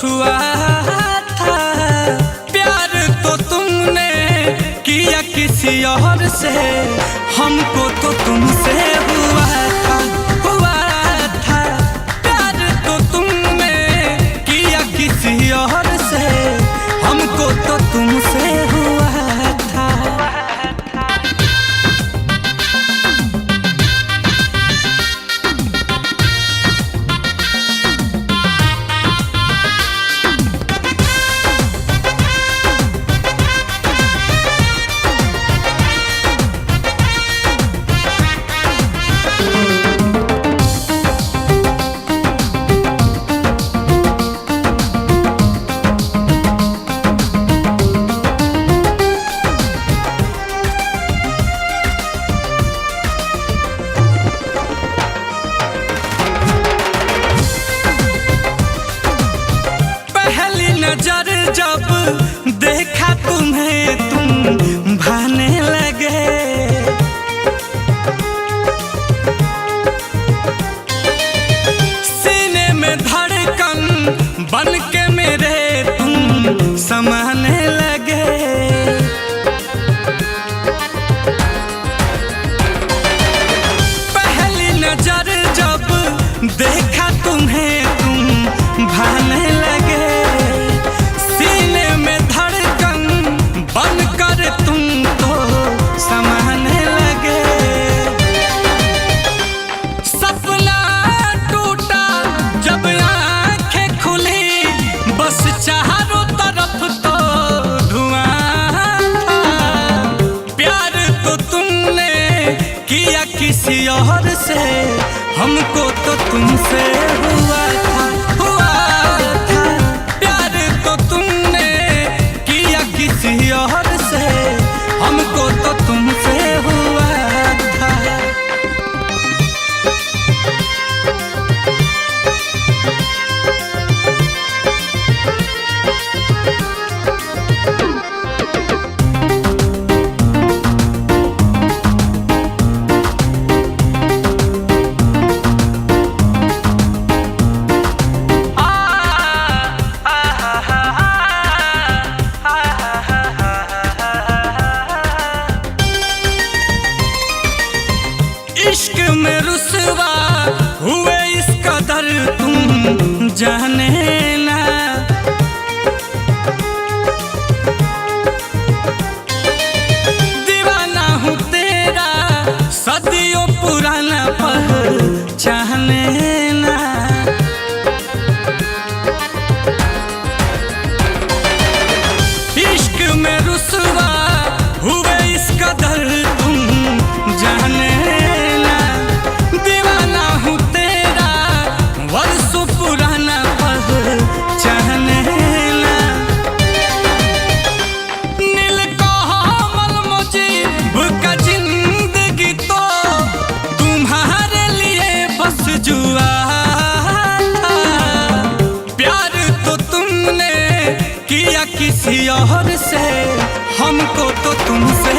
छुआ था। प्यार तो तुमने किया किसी और से, हमको तो तुमसे हुआ था, हुआ था। प्यार तो तुमने किया किसी और से, हमको तो तुमसे हुआ था। नजर जब देखा तुम्हें तुम भाने लगे, सीने में धड़कन बन के मेरे तुम समाने लगे। पहली नजर जब देखा तुम्हें तुम भाने लगे, तुम तो समाने लगे। सपना टूटा जब आंखें खुली, बस चारों तरफ तो धुआं था। प्यार तो तुमने किया किसी और से, हमको तो तुमसे हुआ था, हुआ था। प्यार तो तुमने किया किसी और से, हमको तो तुमसे हुआ था। इश्क में रुसवा हुए इस कदर तुम जाने ना। दीवाना हूँ तेरा सदियों पुराना पहचाने ना। इश्क में रुसवा हुए इस कदर तुम जाने, पुराना पहचाने ना। नीलकमल मुझीब का जिंदगी तो तुम्हारे लिए बस जुआ था। प्यार तो तुमने किया किसी और से, हमको तो तुमसे